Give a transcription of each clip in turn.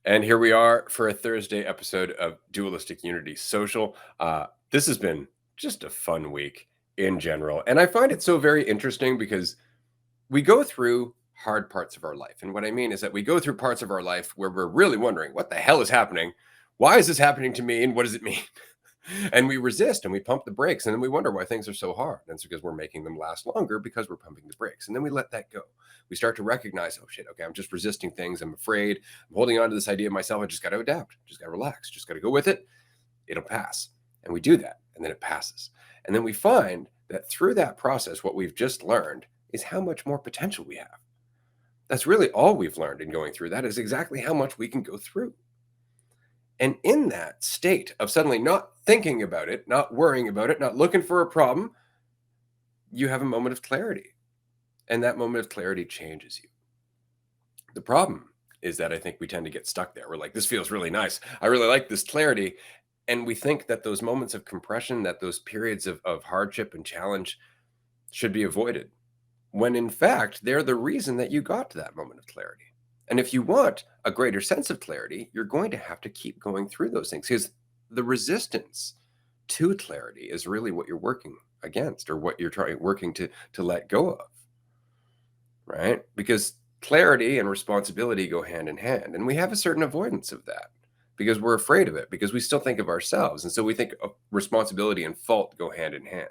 And here we are for a Thursday episode of Dualistic Unity Social. This has been just a fun week in general. And I find it so very interesting because we go through hard parts of our life. And what I mean is that we go through parts of our life where we're really wondering, what the hell is happening? Why is this happening to me? And what does it mean? And we resist and we pump the brakes. And then we wonder why things are so hard. And it's because we're making them last longer because we're pumping the brakes. And then we let that go. We start to recognize, oh shit, okay, I'm just resisting things. I'm afraid. I'm holding on to this idea of myself. I just got to adapt, just got to relax, just got to go with it. It'll pass. And we do that. And then it passes. And then we find that through that process, what we've just learned is how much more potential we have. That's really all we've learned in going through that is exactly how much we can go through. And in that state of suddenly not thinking about it, not worrying about it, not looking for a problem, you have a moment of clarity. And that moment of clarity changes you. The problem is that I think we tend to get stuck there. We're like, this feels really nice. I really like this clarity. And we think that those moments of compression, that those periods of hardship and challenge should be avoided. When in fact, they're the reason that you got to that moment of clarity. And if you want a greater sense of clarity, you're going to have to keep going through those things because the resistance to clarity is really what you're working against or what you're working to let go of, right? Because clarity and responsibility go hand in hand. And we have a certain avoidance of that because we're afraid of it, because we still think of ourselves. And so we think responsibility and fault go hand in hand,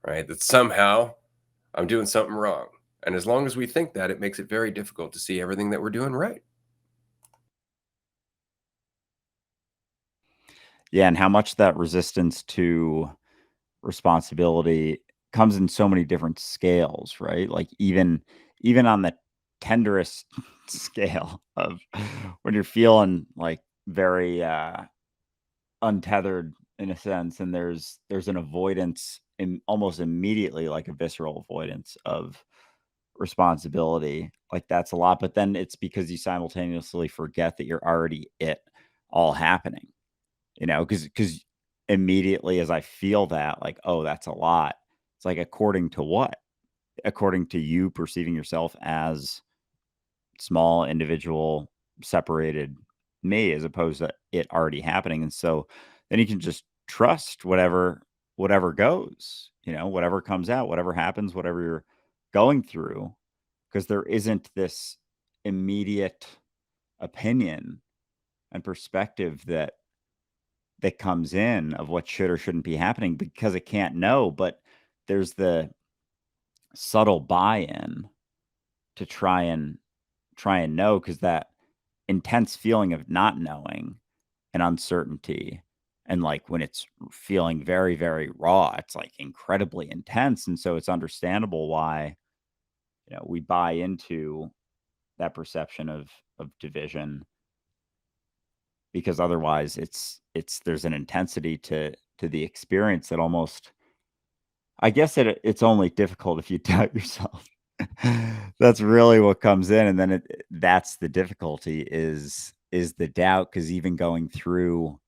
right? That somehow I'm doing something wrong. And as long as we think that, it makes it very difficult to see everything that we're doing right. Yeah, and how much that resistance to responsibility comes in so many different scales, right? Like even on the tenderest scale of when you're feeling like very untethered in a sense, and there's an avoidance in almost immediately, like a visceral avoidance of responsibility. Like that's a lot, but then it's because you simultaneously forget that you're already it all happening, because immediately as I feel that, like, oh, that's a lot. It's like, according to what? According to you perceiving yourself as small, individual, separated me, as opposed to it already happening. And so then you can just trust whatever goes, whatever comes out, whatever happens, whatever you're going through, because there isn't this immediate opinion and perspective that comes in of what should or shouldn't be happening, because it can't know. But there's the subtle buy-in to try and know, because that intense feeling of not knowing and uncertainty, and like when it's feeling very, very raw, it's like incredibly intense. And so it's understandable why we buy into that perception of division, because otherwise it's there's an intensity to the experience that almost, I guess, it's only difficult if you doubt yourself. That's really what comes in, and then that's the difficulty, is the doubt, because even going through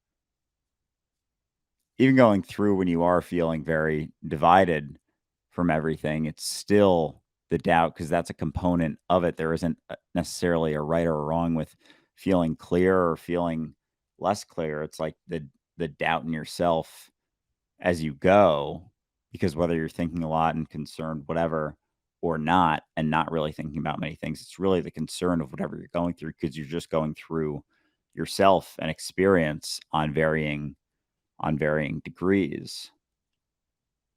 when you are feeling very divided from everything, it's still the doubt, because that's a component of it. There isn't necessarily a right or a wrong with feeling clear or feeling less clear. It's like the doubt in yourself as you go, because whether you're thinking a lot and concerned, whatever, or not, and not really thinking about many things, it's really the concern of whatever you're going through, because you're just going through yourself and experience on varying degrees.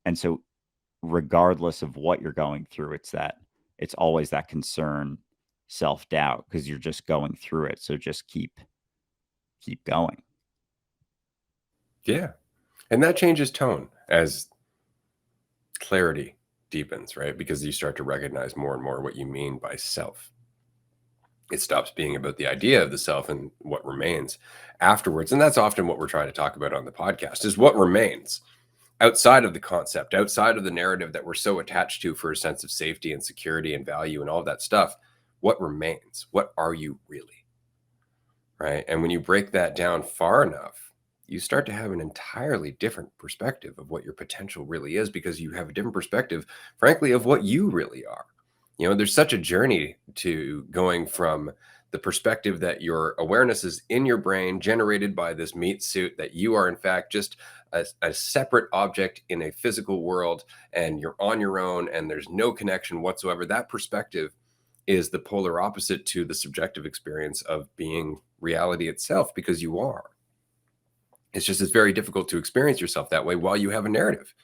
And so regardless of what you're going through, it's always that concern, self-doubt, because you're just going through it. So just keep going. Yeah. And that changes tone as clarity deepens, right? Because you start to recognize more and more what you mean by self. It stops being about the idea of the self and what remains afterwards. And that's often what we're trying to talk about on the podcast, is what remains outside of the concept, outside of the narrative that we're so attached to for a sense of safety and security and value and all of that stuff. What remains? What are you really? Right? And when you break that down far enough, you start to have an entirely different perspective of what your potential really is, because you have a different perspective, frankly, of what you really are. There's such a journey to going from the perspective that your awareness is in your brain, generated by this meat suit, that you are in fact just a separate object in a physical world, and you're on your own and there's no connection whatsoever. That perspective is the polar opposite to the subjective experience of being reality itself, because you are. It's just, it's very difficult to experience yourself that way while you have a narrative.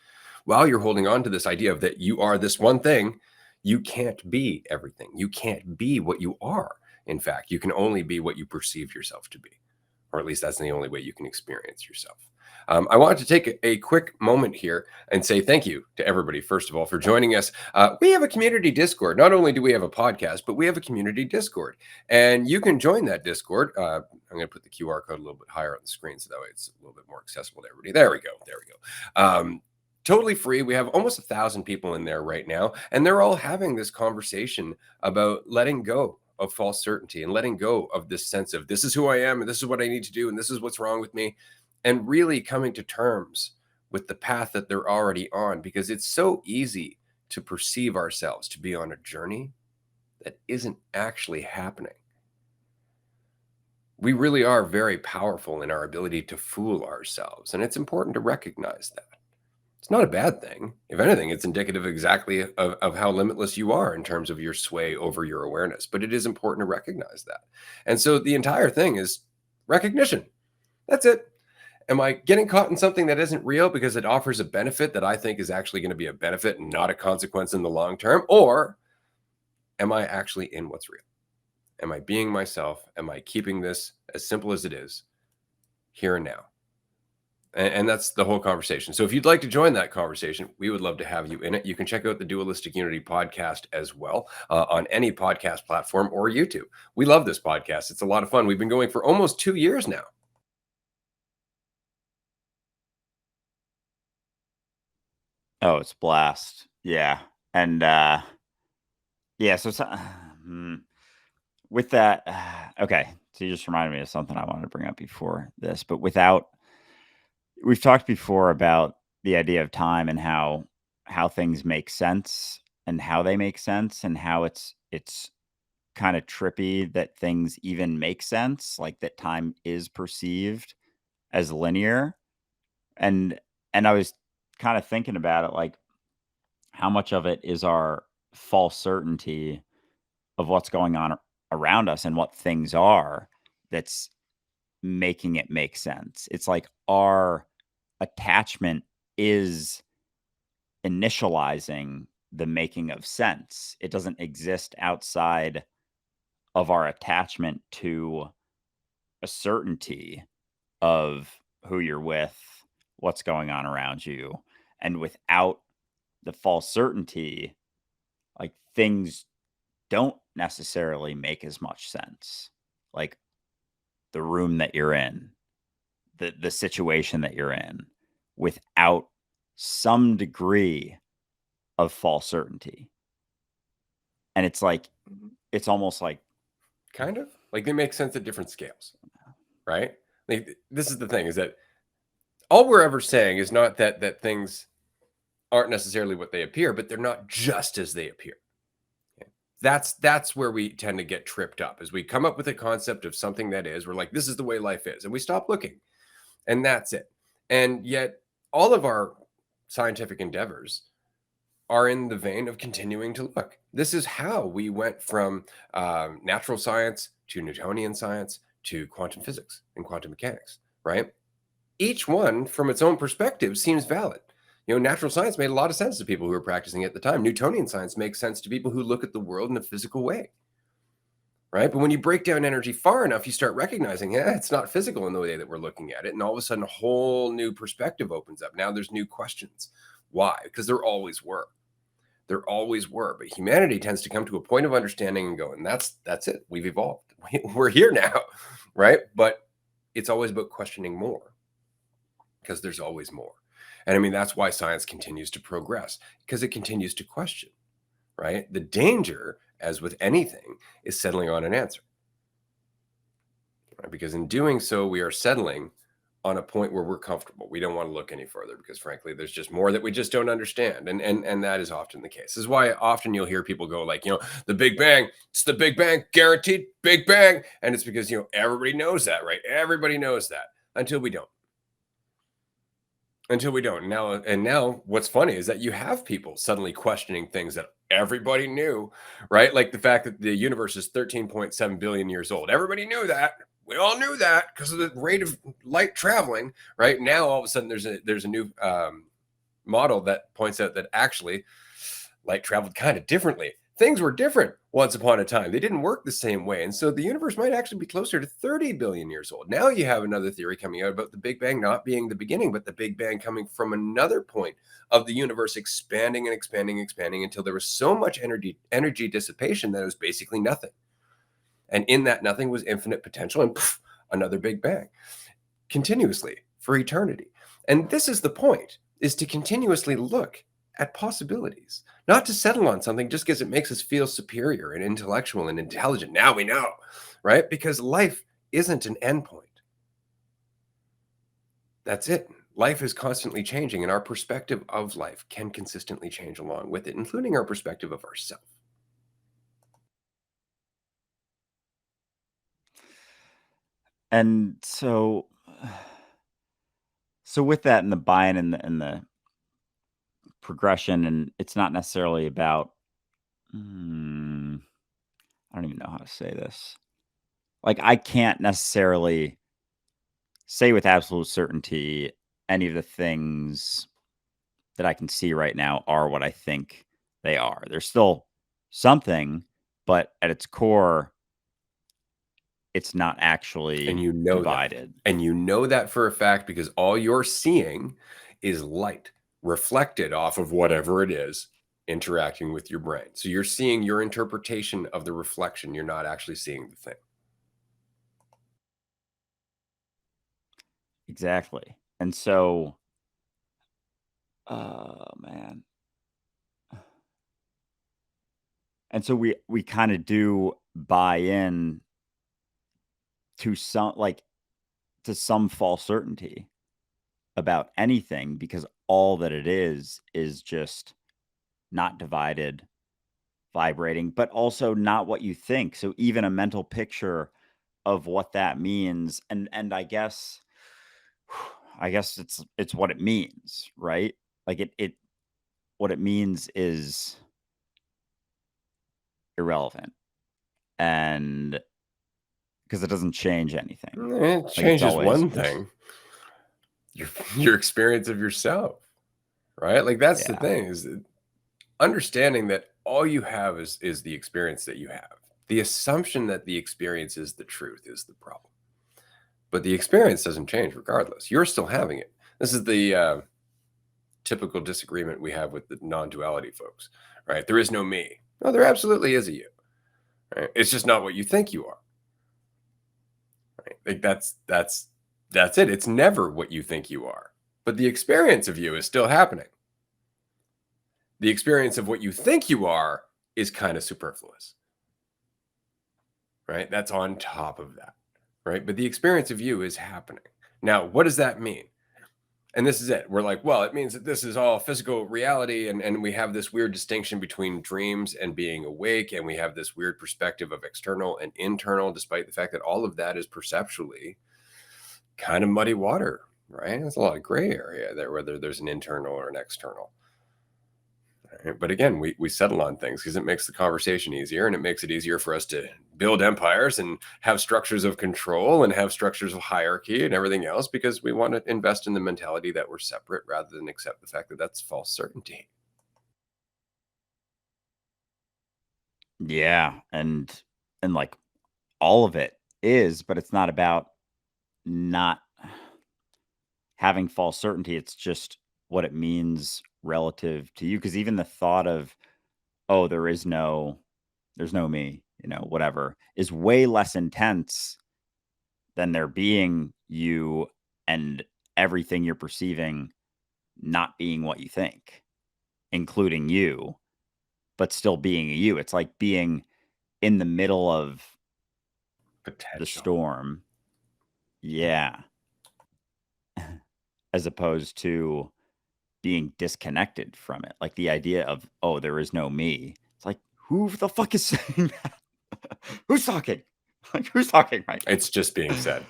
While you're holding on to this idea of that you are this one thing, you can't be everything. You can't be what you are. In fact, you can only be what you perceive yourself to be, or at least that's the only way you can experience yourself. I wanted to take a quick moment here and say thank you to everybody, first of all, for joining us. We have a community Discord. Not only do we have a podcast, but we have a community Discord, and you can join that Discord. I'm going to put the QR code a little bit higher on the screen so that way it's a little bit more accessible to everybody. There we go. There we go. Totally free. We have almost 1,000 people in there right now, and they're all having this conversation about letting go of false certainty and letting go of this sense of this is who I am and this is what I need to do and this is what's wrong with me, and really coming to terms with the path that they're already on, because it's so easy to perceive ourselves to be on a journey that isn't actually happening. We really are very powerful in our ability to fool ourselves, and it's important to recognize that. It's not a bad thing. If anything, it's indicative exactly of how limitless you are in terms of your sway over your awareness. But it is important to recognize that. And so the entire thing is recognition. That's it. Am I getting caught in something that isn't real because it offers a benefit that I think is actually going to be a benefit and not a consequence in the long term? Or am I actually in what's real? Am I being myself? Am I keeping this as simple as it is, here and now? And that's the whole conversation. So if you'd like to join that conversation, we would love to have you in it. You can check out the Dualistic Unity podcast as well on any podcast platform or YouTube. We love this podcast. It's a lot of fun. We've been going for almost 2 years now. Oh, it's blast. Yeah. And yeah, with that, okay. So you just reminded me of something I wanted to bring up before this, but we've talked before about the idea of time and how things make sense and how they make sense, and how it's kind of trippy that things even make sense, like that time is perceived as linear. And I was kind of thinking about it, like how much of it is our false certainty of what's going on around us and what things are that's making it make sense. It's like our attachment is initializing the making of sense. It doesn't exist outside of our attachment to a certainty of who you're with, what's going on around you. And without the false certainty, like things don't necessarily make as much sense. Like the room that you're in, the situation that you're in, without some degree of false certainty. And it's like, it's almost like, Kind of like they make sense at different scales, right? Like, this is the thing, is that all we're ever saying is not that things aren't necessarily what they appear, but they're not just as they appear. Okay? That's where we tend to get tripped up, is we come up with a concept of something that is, we're like, this is the way life is, and we stop looking, and that's it. And yet all of our scientific endeavors are in the vein of continuing to look. This is how we went from natural science to Newtonian science to quantum physics and quantum mechanics, right? Each one from its own perspective seems valid. You know, natural science made a lot of sense to people who were practicing at the time. Newtonian science makes sense to people who look at the world in a physical way, right? But when you break down energy far enough, you start recognizing, yeah, it's not physical in the way that we're looking at it. And all of a sudden, a whole new perspective opens up. Now there's new questions. Why? Because there always were. There always were. But humanity tends to come to a point of understanding and go, and that's it. We've evolved. We're here now, right? But it's always about questioning more, because there's always more. And I mean, that's why science continues to progress, because it continues to question, right? The danger, as with anything, is settling on an answer, right? Because in doing so, we are settling on a point where we're comfortable. We don't want to look any further because frankly, there's just more that we just don't understand. And that is often the case. This is why often you'll hear people go like, the Big Bang, it's the Big Bang, guaranteed Big Bang. And it's because, everybody knows that, right? Everybody knows that until we don't. Until we don't. Now what's funny is that you have people suddenly questioning things that everybody knew, right? Like the fact that the universe is 13.7 billion years old. Everybody knew that. We all knew that because of the rate of light traveling, right? Now all of a sudden there's a new model that points out that actually light traveled kind of differently. Things were different once upon a time. They didn't work the same way. And so the universe might actually be closer to 30 billion years old. Now you have another theory coming out about the Big Bang not being the beginning, but the Big Bang coming from another point of the universe expanding and expanding, expanding until there was so much energy dissipation that it was basically nothing. And in that nothing was infinite potential and poof, another Big Bang continuously for eternity. And this is the point, is to continuously look at possibilities, not to settle on something just because it makes us feel superior and intellectual and intelligent. Now we know, right? Because life isn't an endpoint. That's it. Life is constantly changing, and our perspective of life can consistently change along with it, including our perspective of ourselves. And so with that and the buy-in and the progression, and it's not necessarily about, I don't even know how to say this. Like, I can't necessarily say with absolute certainty any of the things that I can see right now are what I think they are. There's still something, but at its core, it's not And actually you know that. divided. And you know that for a fact because all you're seeing is light reflected off of whatever it is interacting with your brain. So you're seeing your interpretation of the reflection. You're not actually seeing the thing. Exactly. And so, oh man. And so we kind of do buy in to some false certainty about anything because all that it is just not divided, vibrating, but also not what you think. So even a mental picture of what that means, and I guess it's what it means, right? Like it what it means is irrelevant, and because it doesn't change anything. It Like it's changes always one thing, your your experience of yourself, right? Like that's the yeah, thing is understanding that all you have is the experience that you have. The assumption that the experience is the truth is the problem. But the experience doesn't change regardless. You're still having it. This is the typical disagreement we have with the non-duality folks, right? There is no me. No, there absolutely is a you. Right? It's just not what you think you are. Right? Like that's it. It's never what you think you are. But the experience of you is still happening. The experience of what you think you are is kind of superfluous. Right? That's on top of that. Right? But the experience of you is happening. Now, what does that mean? And this is it. We're like, well, it means that this is all physical reality. And we have this weird distinction between dreams and being awake. And we have this weird perspective of external and internal, despite the fact that all of that is perceptually kind of muddy water, right? There's a lot of gray area there, whether there's an internal or an external. Right? But again, we settle on things because it makes the conversation easier and it makes it easier for us to build empires and have structures of control and have structures of hierarchy and everything else because we want to invest in the mentality that we're separate rather than accept the fact that that's false certainty. yeah, and like all of it is, but it's not about not having false certainty. It's just what it means relative to you. Because even the thought of, oh, there's no me, whatever, is way less intense than there being you and everything you're perceiving not being what you think, including you, but still being you. It's like being in the middle of the Potential. storm. Yeah. as opposed to being disconnected from it. Like the idea of, oh, there is no me. It's like, who the fuck is saying that? Who's talking? Like, who's talking right now? It's just being said.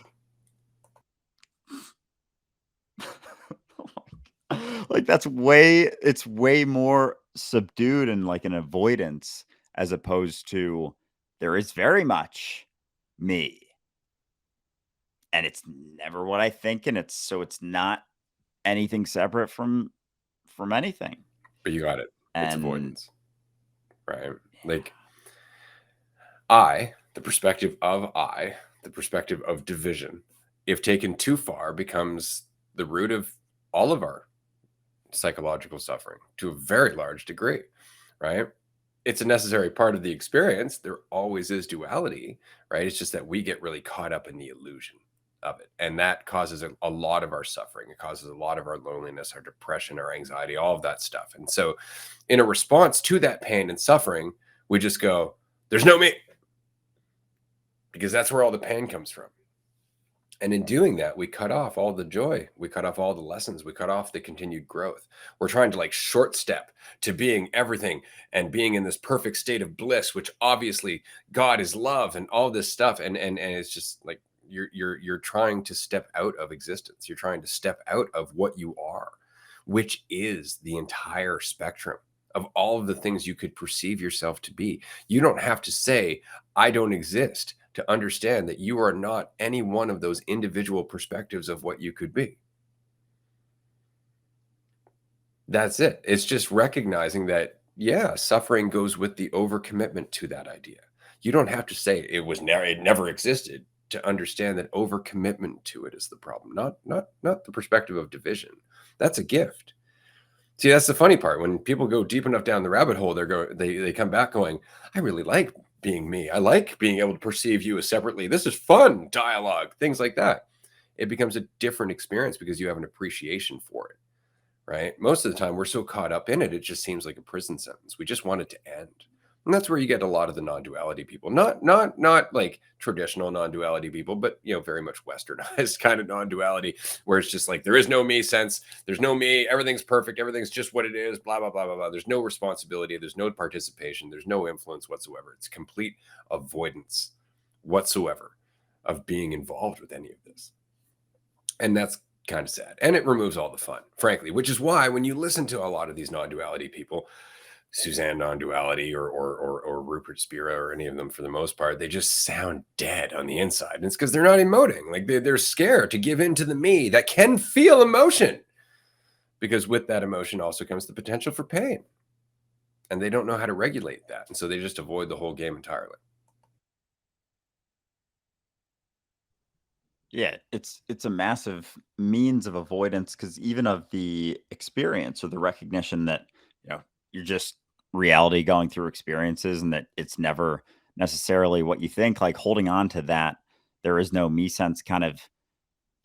Like it's way more subdued and like an avoidance as opposed to there is very much me. And it's never what I think, and it's not anything separate from anything. But you got it. It's And avoidance, right? Like the perspective of the perspective of division, if taken too far, becomes the root of all of our psychological suffering to a very large degree, right? It's a necessary part of the experience. There always is duality, right? It's just that we get really caught up in the illusion of it. And that causes a lot of our suffering. It causes a lot of our loneliness, our depression, our anxiety, all of that stuff. And so, in a response to that pain and suffering, we just go, there's no me, because that's where all the pain comes from. And in doing that, we cut off all the joy. We cut off all the lessons. We cut off the continued growth. We're trying to like short step to being everything and being in this perfect state of bliss, which obviously God is love and all this stuff. And it's just like you're trying to step out of existence. You're trying to step out of what you are, which is the entire spectrum of all of the things you could perceive yourself to be. You don't have to say, I don't exist, to understand that you are not any one of those individual perspectives of what you could be. That's it. It's just recognizing that, yeah, suffering goes with the overcommitment to that idea. You don't have to say it never existed to understand that overcommitment to it is the problem, not the perspective of division. That's a gift. See, that's the funny part. When people go deep enough down the rabbit hole, they come back going, I really like being me. I like being able to perceive you as separately. This is fun dialogue, things like that. It becomes a different experience because you have an appreciation for it, right? Most of the time, we're so caught up in it, it just seems like a prison sentence. We just want it to end. And that's where you get a lot of the non-duality people, not like traditional non-duality people, but very much westernized kind of non-duality, where it's just like there is no me sense, there's no me, everything's perfect, everything's just what it is, blah blah blah blah blah. There's no responsibility, there's no participation, there's no influence whatsoever. It's complete avoidance whatsoever of being involved with any of this, and that's kind of sad, and it removes all the fun, frankly. Which is why when you listen to a lot of these non-duality people, Suzanne non-duality or Rupert Spira or any of them, for the most part, they just sound dead on the inside. And it's because they're not emoting. Like they're scared to give in to the me that can feel emotion, because with that emotion also comes the potential for pain. And they don't know how to regulate that. And so they just avoid the whole game entirely. yeah, it's a massive means of avoidance because even of the experience or the recognition that you're just reality going through experiences and that it's never necessarily what you think. Like holding on to that, there is no me sense kind of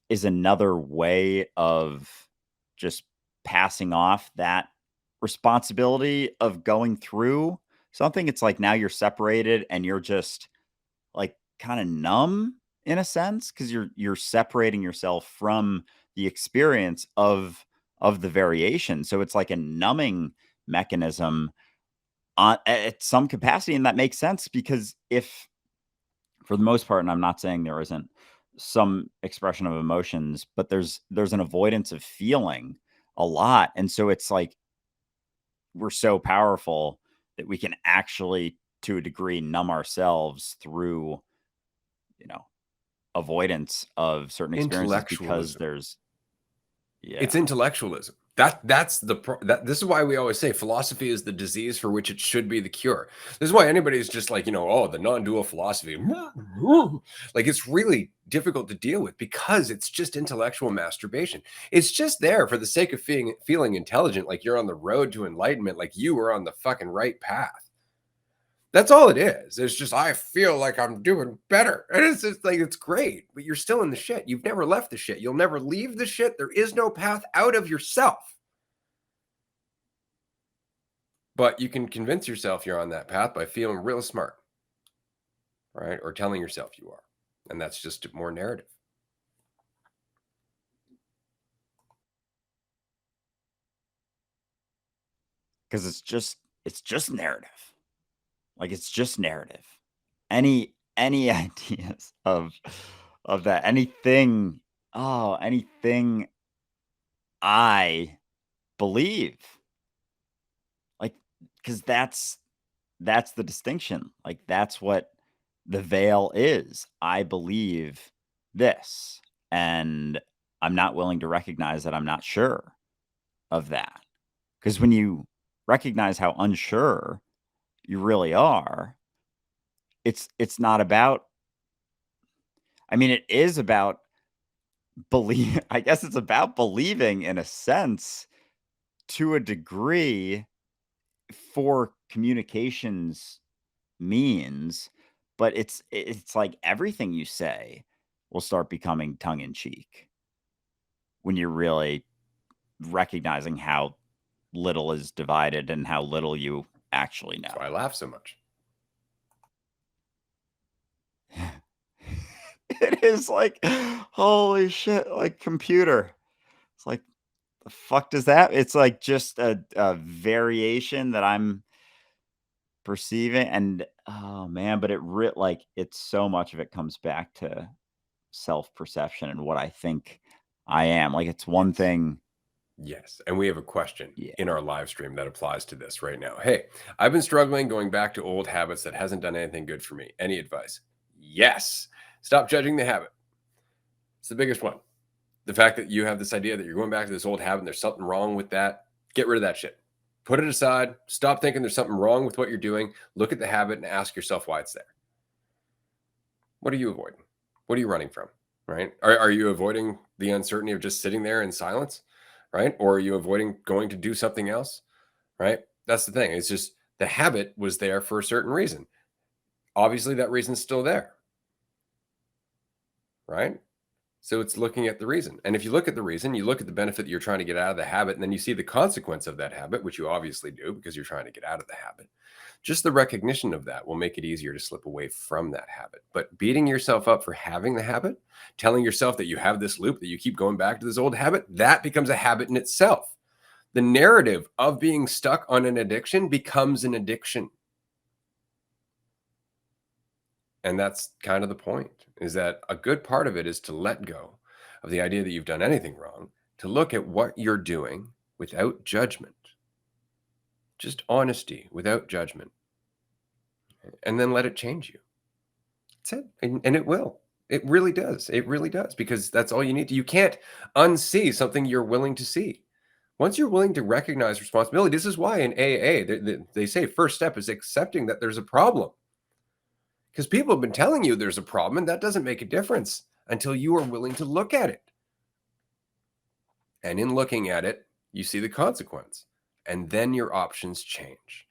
is another way of just passing off that responsibility of going through something. It's like now you're separated and you're just like kind of numb in a sense because you're separating yourself from the experience of the variation. So it's like a numbing mechanism at some capacity, and that makes sense because if for the most part, and I'm not saying there isn't some expression of emotions, but there's an avoidance of feeling a lot. And so it's like we're so powerful that we can actually to a degree numb ourselves through, you know, avoidance of certain experiences because Intellectualism. there's It's yeah. intellectualism. This is why we always say philosophy is the disease for which it should be the cure. This is why anybody's just like, oh, the non-dual philosophy. Like it's really difficult to deal with because it's just intellectual masturbation. It's just there for the sake of feeling intelligent, like you're on the road to enlightenment, like you were on the fucking right path. That's all it is. It's just I feel like I'm doing better. And it's just like it's great, but you're still in the shit. You've never left the shit. You'll never leave the shit. There is no path out of yourself. But you can convince yourself you're on that path by feeling real smart, right? Or telling yourself you are. And that's just more narrative. because it's just narrative. Like, it's just narrative. Any ideas of that? Anything I believe. Like, because that's the distinction. Like, that's what the veil is. I believe this, and I'm not willing to recognize that I'm not sure of that. Because when you recognize how unsure you really are, it's not about, I mean, it is about believe I guess it's about believing in a sense to a degree for communications means, but it's like everything you say will start becoming tongue in cheek when you're really recognizing how little is divided and how little you actually That's why I know. laugh so much. It is like, holy shit, like computer. It's like, the fuck does that? It's like just a variation that I'm perceiving, and oh man, but like it's so much of it comes back to self-perception and what I think I am. Like, it's one Yes. thing. Yes. And we have a question in Yeah. our live stream that applies to this right now. Hey, I've been struggling going back to old habits that hasn't done anything good for me. Any advice? Yes. Stop judging the habit. It's the biggest one. The fact that you have this idea that you're going back to this old habit and there's something wrong with that, get rid of that shit. Put it aside. Stop thinking there's something wrong with what you're doing. Look at the habit and ask yourself why it's there. What are you avoiding? What are you running from? Right? Are you avoiding the uncertainty of just sitting there in silence? Right? Or are you avoiding going to do something else? Right? That's the thing. It's just the habit was there for a certain reason. Obviously, that reason's still there. Right? So it's looking at the reason. And if you look at the reason, you look at the benefit that you're trying to get out of the habit, and then you see the consequence of that habit, which you obviously do because you're trying to get out of the habit. Just the recognition of that will make it easier to slip away from that habit. But beating yourself up for having the habit, telling yourself that you have this loop, that you keep going back to this old habit, that becomes a habit in itself. The narrative of being stuck on an addiction becomes an addiction. And that's kind of the point, is that a good part of it is to let go of the idea that you've done anything wrong, to look at what you're doing without judgment, just honesty without judgment, and then let it change you. That's it. And it will. It really does. It really does, because that's all you need to. You can't unsee something you're willing to see. Once you're willing to recognize responsibility, this is why in AA, they say first step is accepting that there's a problem. Because people have been telling you there's a problem, and that doesn't make a difference until you are willing to look at it. And in looking at it, you see the consequence, and then your options change.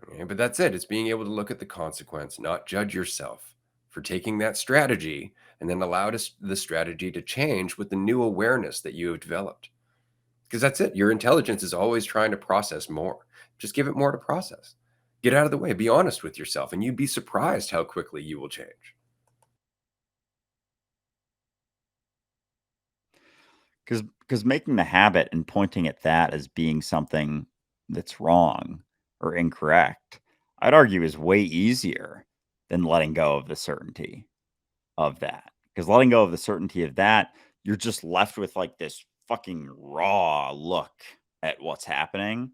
Okay, but that's it. It's being able to look at the consequence, not judge yourself for taking that strategy, and then allow the strategy to change with the new awareness that you have developed. Because that's it. Your intelligence is always trying to process more. Just give it more to process. Get out of the way. Be honest with yourself, and you'd be surprised how quickly you will change. Because making the habit and pointing at that as being something that's wrong or incorrect, I'd argue is way easier than letting go of the certainty of that. Because letting go of the certainty of that, you're just left with like this fucking raw look at what's happening,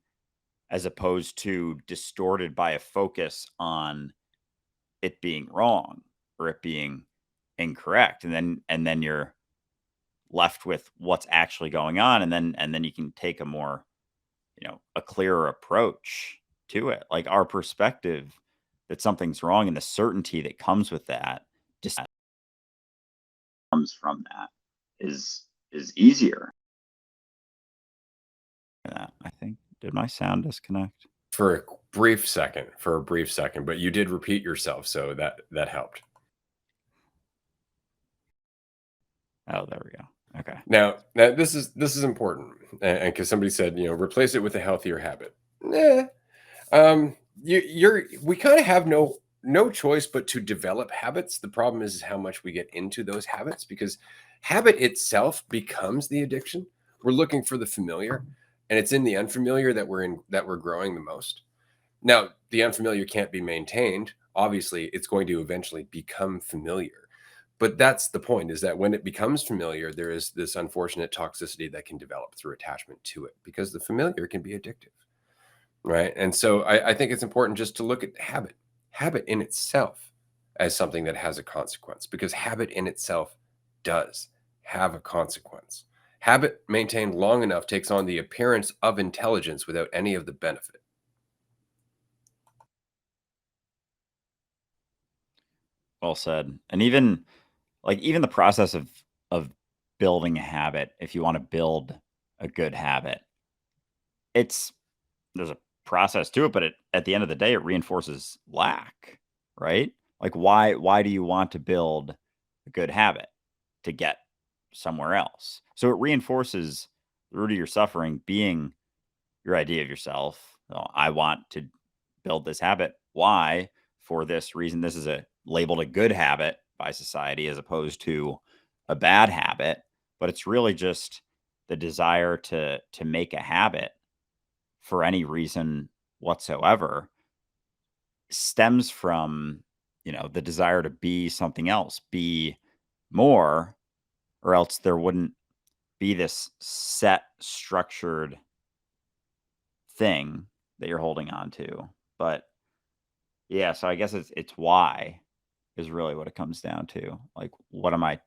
as opposed to distorted by a focus on it being wrong or it being incorrect. And then you're left with what's actually going on, and then you can take a more, a clearer approach to it. Like, our perspective that something's wrong and the certainty that comes with that, just comes from that, is easier. I think, did my sound disconnect? For a brief second, but you did repeat yourself, so that helped. Oh, there we go. Okay. Now this is important, and because somebody said, replace it with a healthier habit. Nah, we kind of have no choice but to develop habits. The problem is how much we get into those habits, because habit itself becomes the addiction. We're looking for the familiar, And it's in the unfamiliar that we're growing the most. Now, the unfamiliar can't be maintained. Obviously, it's going to eventually become familiar. But that's the point, is that when it becomes familiar, there is this unfortunate toxicity that can develop through attachment to it, because the familiar can be addictive, right? And so I think it's important just to look at habit in itself as something that has a consequence, because habit in itself does have a consequence. Habit maintained long enough takes on the appearance of intelligence without any of the benefit. Well said. And even even the process of building a habit, if you want to build a good habit, it's there's a process to it, but at the end of the day, it reinforces lack, right? Like why do you want to build a good habit? To get somewhere else. So it reinforces the root of your suffering being your idea of yourself. "Oh, I want to build this habit. Why? For this reason." This is a labeled a good habit by society as opposed to a bad habit, but it's really just the desire to make a habit for any reason whatsoever stems from, the desire to be something else, be more, or else there wouldn't be this set structured thing that you're holding on to. But yeah, so I guess it's why is really what it comes down to. Like, what am I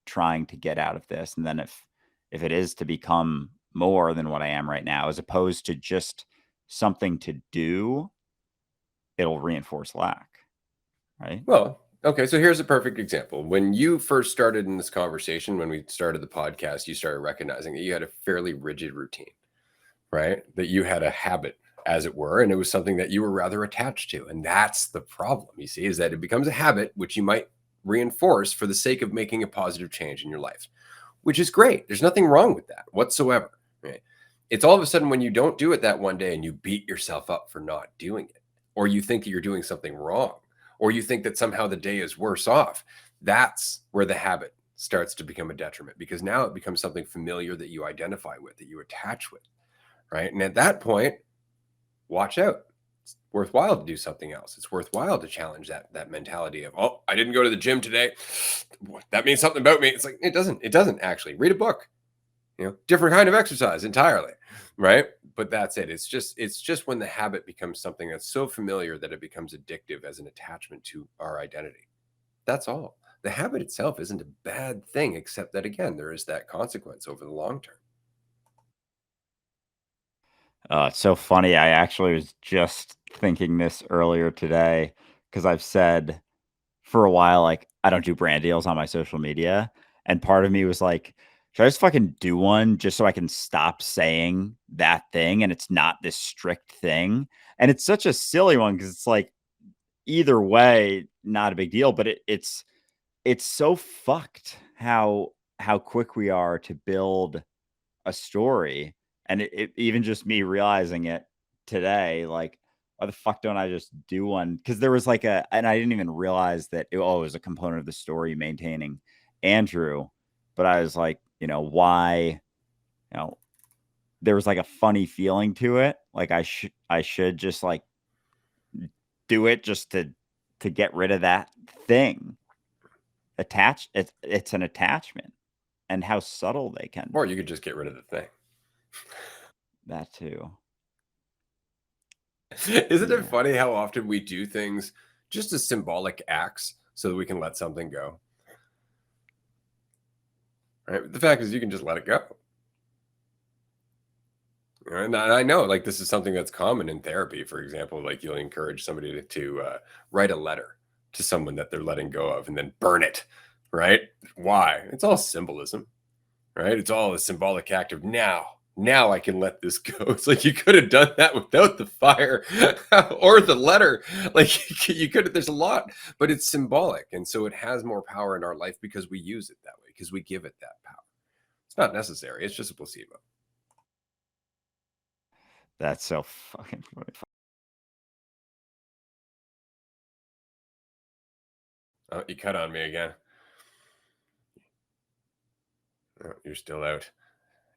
trying to get out of this? And then if it is to become more than what I am right now, as opposed to just something to do, it'll reinforce lack, right? Well, okay, so here's a perfect example. When you first started in this conversation, when we started the podcast, you started recognizing that you had a fairly rigid routine, right? That you had a habit, as it were, and it was something that you were rather attached to. And that's the problem, you see, is that it becomes a habit which you might reinforce for the sake of making a positive change in your life, which is great. There's nothing wrong with that whatsoever, right? It's all of a sudden when you don't do it that one day and you beat yourself up for not doing it, or you think that you're doing something wrong, or you think that somehow the day is worse off. That's where the habit starts to become a detriment, because now it becomes something familiar that you identify with, that you attach with, right? And at that point, watch out. It's worthwhile to do something else. It's worthwhile to challenge that mentality of, oh, I didn't go to the gym today. That means something about me. It's like it doesn't. It doesn't actually. Read a book. Different kind of exercise entirely, right? But that's it. It's just when the habit becomes something that's so familiar that it becomes addictive as an attachment to our identity. That's all. The habit itself isn't a bad thing, except that again, there is that consequence over the long term. It's so funny. I actually was just thinking this earlier today because I've said for a while, like, I don't do brand deals on my social media. And part of me was like, should I just fucking do one just so I can stop saying that thing and it's not this strict thing? And it's such a silly one because it's like either way, not a big deal, but it's so fucked how quick we are to build a story. And it even just me realizing it today, like, why the fuck don't I just do one? Because there was like and I didn't even realize that it was a component of the story maintaining Andrew. But I was like, why, you know, there was like a funny feeling to it. Like I should just like do it just to get rid of that thing. Attached, it's an attachment and how subtle they can Or be. you could just get rid of the thing. That too. Isn't it Yeah. funny how often we do things just as symbolic acts so that we can let something go? Right? The fact is, you can just let it go. And I know, like, this is something that's common in therapy. For example, like you'll encourage somebody to write a letter to someone that they're letting go of and then burn it. Right? Why? It's all symbolism, right? It's all a symbolic act of now I can let this go. It's like you could have done that without the fire or the letter. Like you could have, there's a lot, but it's symbolic. And so it has more power in our life because we use it that way, because we give it that power. It's not necessary. It's just a placebo. That's so fucking funny. Oh, you cut on me again. Oh, you're still out.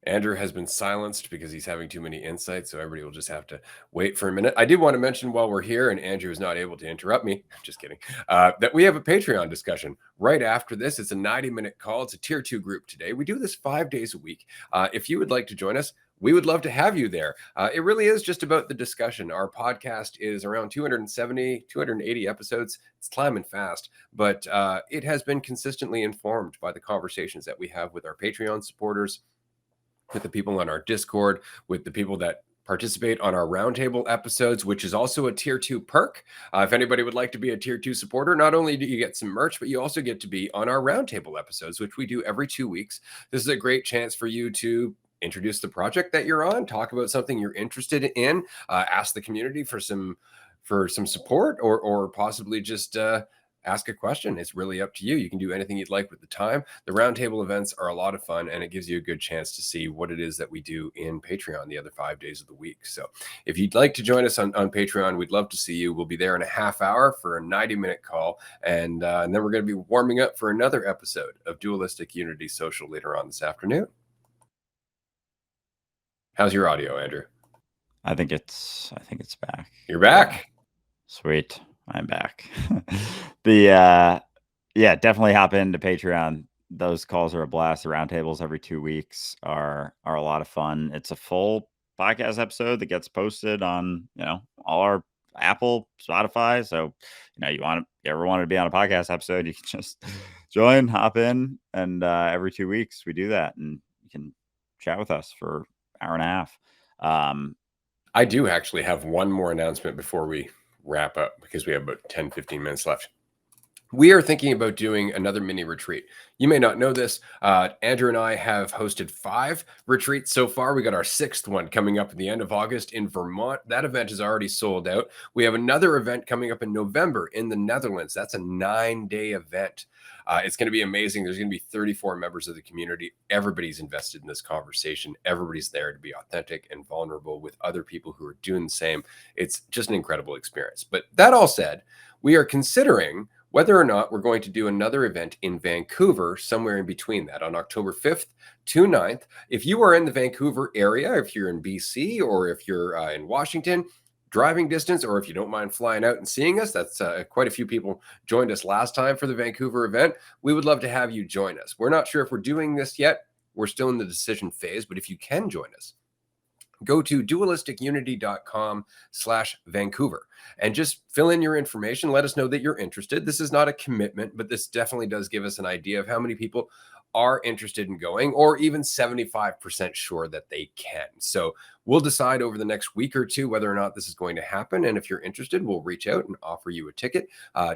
Andrew has been silenced because he's having too many insights, so everybody will just have to wait for a minute. I did want to mention while we're here, and Andrew is not able to interrupt me, just kidding, that we have a Patreon discussion right after this. It's a 90-minute call. It's a tier 2 group today. We do this 5 days a week. If you would like to join us, we would love to have you there. It really is just about the discussion. Our podcast is around 270, 280 episodes. It's climbing fast, but it has been consistently informed by the conversations that we have with our Patreon supporters, with the people on our Discord, with the people that participate on our roundtable episodes, which is also a tier 2 perk. If anybody would like to be a tier 2 supporter, not only do you get some merch, but you also get to be on our roundtable episodes, which we do every 2 weeks. This is a great chance for you to introduce the project that you're on, talk about something you're interested in, ask the community for some support, or possibly just ask a question. It's really up to you. You can do anything you'd like with the time. The roundtable events are a lot of fun, and it gives you a good chance to see what it is that we do in Patreon the other 5 days of the week. So if you'd like to join us on Patreon, we'd love to see you. We'll be there in a half hour for a 90-minute call, and then we're going to be warming up for another episode of Dualistic Unity Social later on this afternoon. How's your audio, Andrew? I think it's back. You're back. Yeah. Sweet. I'm back. Yeah, definitely hop into Patreon. Those calls are a blast. The roundtables every 2 weeks are a lot of fun. It's a full podcast episode that gets posted on, all our Apple, Spotify. So, you ever wanted to be on a podcast episode, you can just join, hop in, and every 2 weeks we do that, and you can chat with us for an hour and a half. I do actually have one more announcement before we wrap up, because we have about 10-15 minutes left. We are thinking about doing another mini retreat. You may not know this. Andrew and I have hosted 5 retreats so far. We got our 6th one coming up at the end of August in Vermont. That event is already sold out. We have another event coming up in November in the Netherlands. That's a 9-day event. It's going to be amazing. There's going to be 34 members of the community. Everybody's invested in this conversation. Everybody's there to be authentic and vulnerable with other people who are doing the same. It's just an incredible experience. But that all said, we are considering whether or not we're going to do another event in Vancouver, somewhere in between that, on October 5th to 9th. If you are in the Vancouver area, if you're in BC, or if you're in Washington, driving distance, or if you don't mind flying out and seeing us, that's quite a few people joined us last time for the Vancouver event. We would love to have you join us. We're not sure if we're doing this yet. We're still in the decision phase, but if you can join us, go to dualisticunity.com/Vancouver and just fill in your information. Let us know that you're interested. This is not a commitment, but this definitely does give us an idea of how many people are interested in going, or even 75% sure that they can. So we'll decide over the next week or two whether or not this is going to happen. And if you're interested, we'll reach out and offer you a ticket.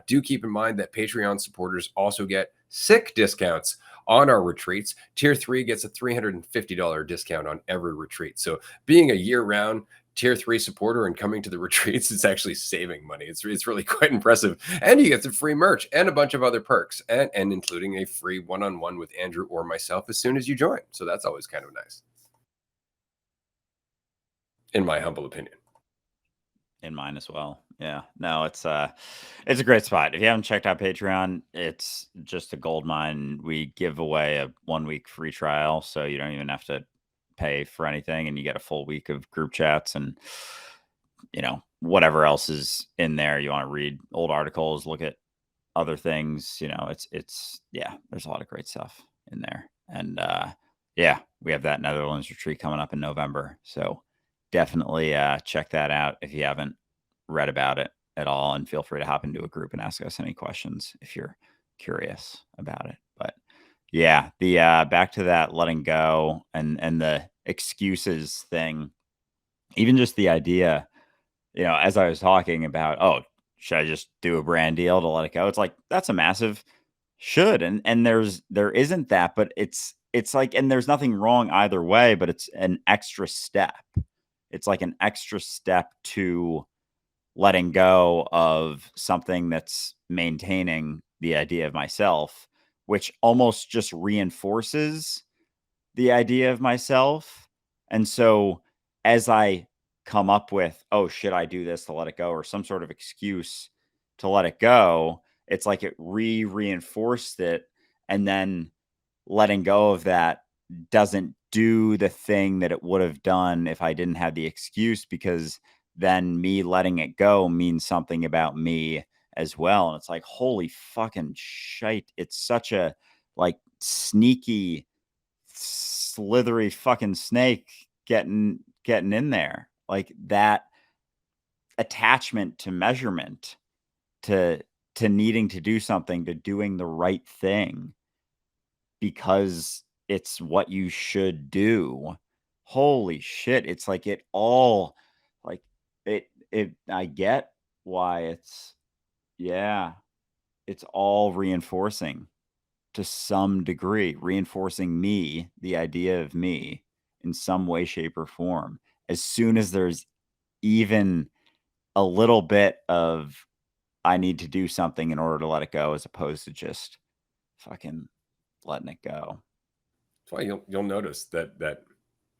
Do keep in mind that Patreon supporters also get sick discounts on our retreats. Tier 3 gets a $350 discount on every retreat. So being a year-round Tier 3 supporter and coming to the retreats, it's actually saving money. It's really quite impressive. And you get some free merch and a bunch of other perks, and including a free one-on-one with Andrew or myself as soon as you join. So that's always kind of nice, in my humble opinion. In mine as well. Yeah. No, it's a great spot. If you haven't checked out Patreon, it's just a gold mine. We give away a 1-week free trial, so you don't even have to pay for anything, and you get a full week of group chats and whatever else is in there. You want to read old articles, look at other things, it's there's a lot of great stuff in there. And we have that Netherlands retreat coming up in November. So definitely check that out if you haven't read about it at all, and feel free to hop into a group and ask us any questions if you're curious about it. But yeah, the back to that letting go and the excuses thing, even just the idea, as I was talking about, oh, should I just do a brand deal to let it go? It's like, that's a massive should. And there isn't that, but it's like, and there's nothing wrong either way, but it's an extra step. It's like an extra step to letting go of something that's maintaining the idea of myself, which almost just reinforces the idea of myself. And so as I come up with, oh, should I do this to let it go, or some sort of excuse to let it go, it's like it reinforced it. And then letting go of that doesn't do the thing that it would have done if I didn't have the excuse, because then me letting it go means something about me as well. And it's like, holy fucking shite. It's such a like sneaky, slithery fucking snake getting in there. Like that attachment to measurement, to needing to do something, to doing the right thing because it's what you should do. Holy shit, it's like it all like it I get why it's, yeah, it's all reinforcing to some degree, reinforcing me, the idea of me in some way, shape, or form. As soon as there's even a little bit of I need to do something in order to let it go, as opposed to just fucking letting it go. That's why you'll notice that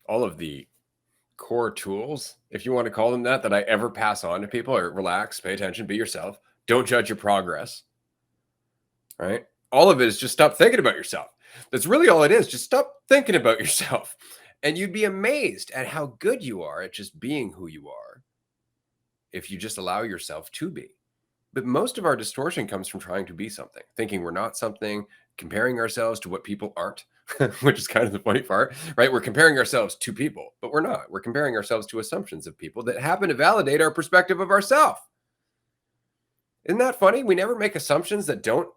all of the core tools, if you want to call them that I ever pass on to people are relax, pay attention, be yourself, don't judge your progress, right? All of it is just stop thinking about yourself. That's really all it is. Just stop thinking about yourself. And you'd be amazed at how good you are at just being who you are if you just allow yourself to be. But most of our distortion comes from trying to be something, thinking we're not something, comparing ourselves to what people aren't, which is kind of the funny part, right? We're comparing ourselves to people, but we're not. We're comparing ourselves to assumptions of people that happen to validate our perspective of ourselves. Isn't that funny? We never make assumptions that don't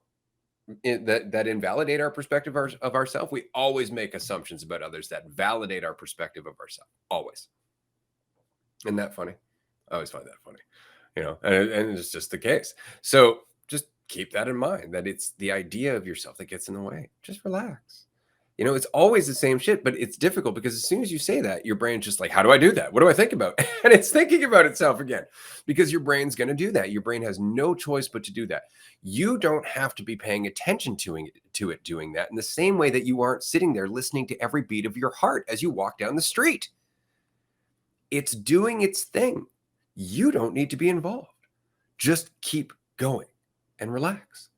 that invalidate our perspective of ourselves. We always make assumptions about others that validate our perspective of ourselves. Always. Isn't that funny? I always find that funny. And it's just the case. So just keep that in mind, that it's the idea of yourself that gets in the way. Just relax. It's always the same shit, but it's difficult because as soon as you say that, your brain's just like, how do I do that? What do I think about? And it's thinking about itself again because your brain's going to do that. Your brain has no choice but to do that. You don't have to be paying attention to it doing that in the same way that you aren't sitting there listening to every beat of your heart as you walk down the street. It's doing its thing. You don't need to be involved. Just keep going and relax.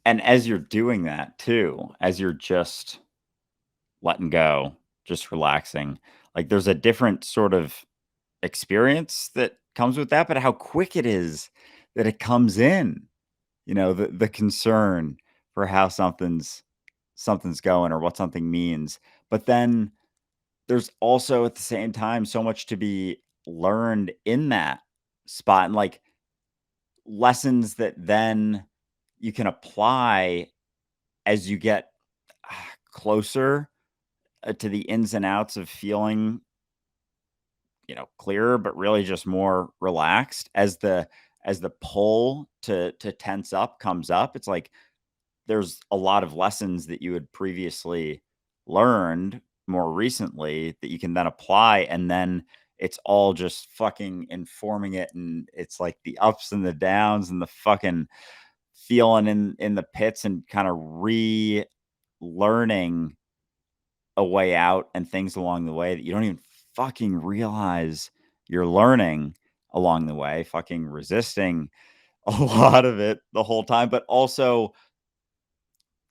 And as you're doing that too, as you're just letting go, just relaxing, like there's a different sort of experience that comes with that, but how quick it is that it comes in, the concern for how something's going or what something means. But then there's also at the same time so much to be learned in that spot, and like lessons that then you can apply as you get closer to the ins and outs of feeling, clearer, but really just more relaxed as the pull to tense up comes up. It's like there's a lot of lessons that you had previously learned more recently that you can then apply, and then it's all just fucking informing it, and it's like the ups and the downs and the fucking feeling in the pits and kind of relearning a way out and things along the way that you don't even fucking realize you're learning along the way, fucking resisting a lot of it the whole time, but also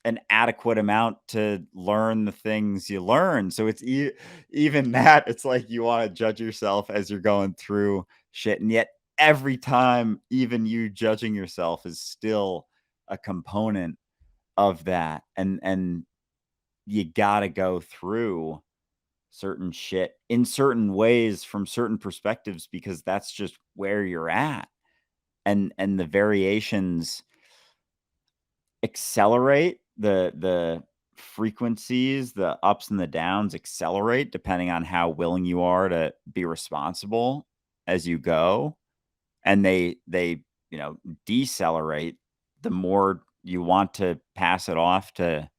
an adequate amount to learn the things you learn. So it's even that, it's like you want to judge yourself as you're going through shit. And yet every time, even you judging yourself is still a component of that. And you got to go through certain shit in certain ways from certain perspectives because that's just where you're at. And the variations accelerate, the frequencies, the ups and the downs accelerate depending on how willing you are to be responsible as you go, and they decelerate the more you want to pass it off to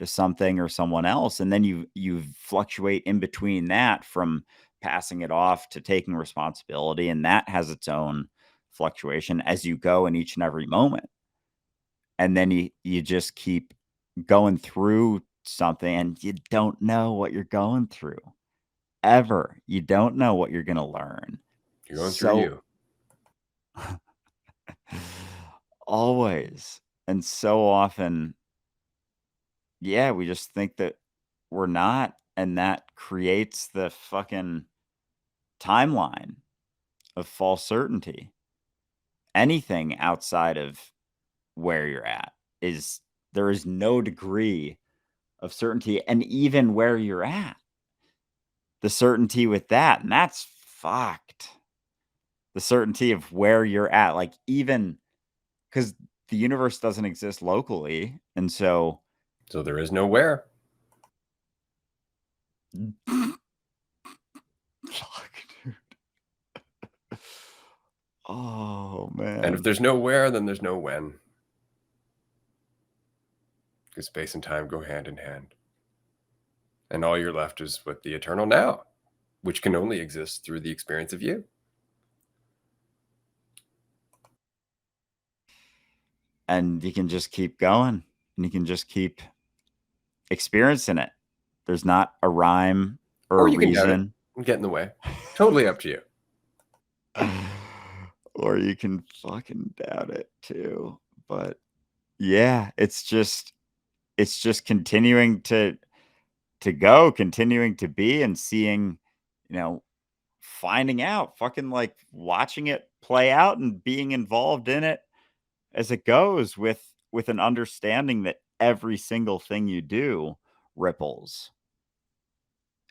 something or someone else, and then you fluctuate in between that from passing it off to taking responsibility, and that has its own fluctuation as you go in each and every moment. And then you just keep going through something and you don't know what you're going through ever. You don't know what you're going to learn. You're going through So you. always. And so often, yeah, we just think that we're not, and that creates the fucking timeline of false certainty. Anything outside of where you're at is there is no degree of certainty, and even where you're at, the certainty with that, and that's fucked. The certainty of where you're at, like, even because the universe doesn't exist locally, and so So there is nowhere. fuck, dude. Oh, And if man. there's nowhere, then there's no when. Because space and time go hand in hand. And all you're left is with the eternal now, which can only exist through the experience of you. And you can just keep going, and you can just keep experiencing it. There's not a rhyme or Or a you can doubt it reason. and get in the way. Totally up to you. Or you can fucking doubt it too. But yeah, it's just continuing to go, continuing to be, and seeing, finding out, fucking like watching it play out and being involved in it as it goes, with an understanding that every single thing you do ripples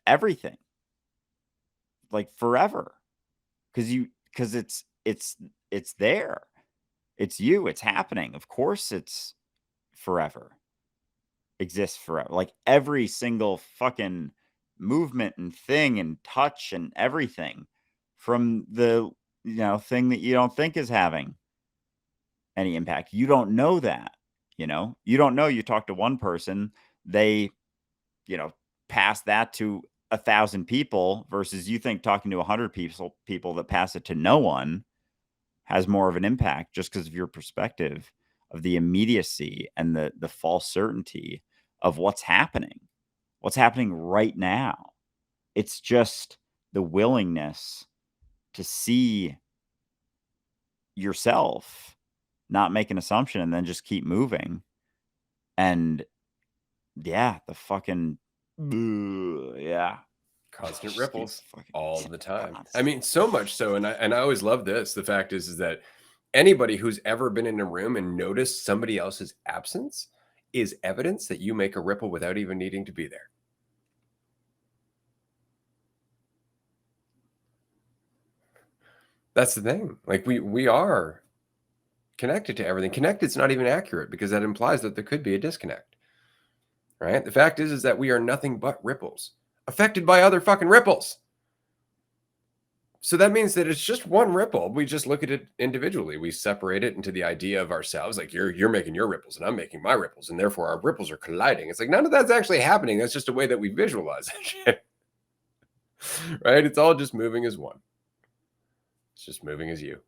everything, like forever, because it's there. It's you, it's happening. Of course it's forever. Exists forever. Like every single fucking movement and thing and touch and everything from the thing that you don't think is having any impact. You don't know that, You don't know. You talk to one person, they, you know, pass that to 1,000 people versus you think talking to 100 people that pass it to no one has more of an impact just because of your perspective of the immediacy and the false certainty of what's happening right now. It's just the willingness to see yourself, not make an assumption, and then just keep moving. And yeah, the fucking yeah, Constant just keep ripples fucking all the time. I constant. mean, so much so, and I always love this. The fact is that anybody who's ever been in a room and noticed somebody else's absence is evidence that you make a ripple without even needing to be there. That's the thing. Like we are connected to everything. Connected's not even accurate because that implies that there could be a disconnect. Right? The fact is that we are nothing but ripples affected by other fucking ripples. So that means that it's just one ripple. We just look at it individually. We separate it into the idea of ourselves, like you're making your ripples and I'm making my ripples, and therefore our ripples are colliding. It's like none of that's actually happening. That's just a way that we visualize it. Right? It's all just moving as one. It's just moving as you.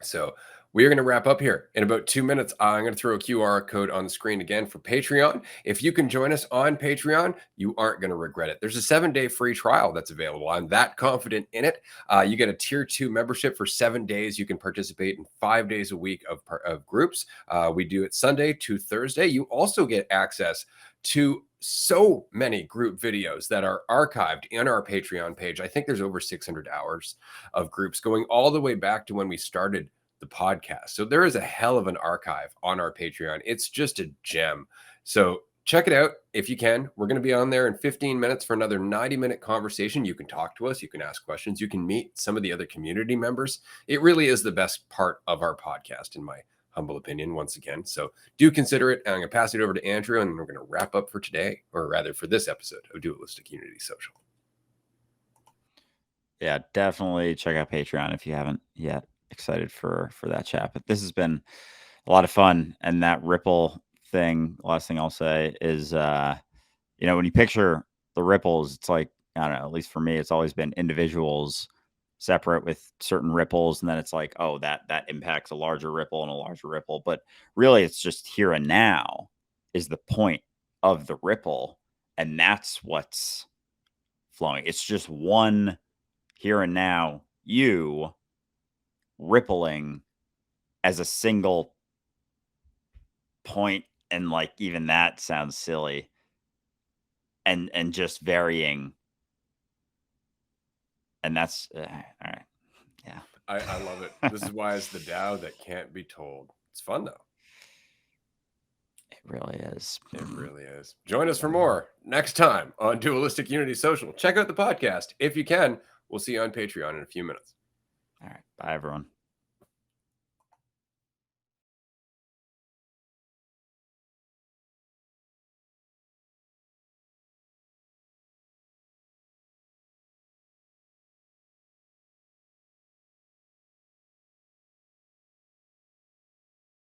So we are going to wrap up here in about 2 minutes. I'm going to throw a QR code on the screen again for Patreon. If you can join us on Patreon, you aren't going to regret it. There's a 7-day free trial that's available. I'm that confident in it. You get a tier 2 membership for 7 days. You can participate in 5 days a week of groups. We do it Sunday to Thursday. You also get access to so many group videos that are archived in our Patreon page. I think there's over 600 hours of groups going all the way back to when we started the podcast. So there is a hell of an archive on our Patreon. It's just a gem. So check it out if you can. We're going to be on there in 15 minutes for another 90-minute conversation. You can talk to us, you can ask questions, you can meet some of the other community members. It really is the best part of our podcast, in my humble opinion, once again. So do consider it. I'm going to pass it over to Andrew, and we're going to wrap up for today, or rather for this episode of Dualistic Unity Social. Yeah, definitely check out Patreon if you haven't yet. Excited for that chat. But this has been a lot of fun. And that ripple thing, last thing I'll say is when you picture the ripples, it's like, I don't know, at least for me, it's always been individuals separate with certain ripples, and then it's like, oh, that impacts a larger ripple and a larger ripple. But really it's just here and now is the point of the ripple, and that's what's flowing. It's just one here and now, you rippling as a single point, and like even that sounds silly. And just varying. And that's all right. Yeah. I love it. This is why it's the Tao that can't be told. It's fun though. It really is. It really is. Join us for more next time on Dualistic Unity Social. Check out the podcast if you can. We'll see you on Patreon in a few minutes. All right. Bye, everyone.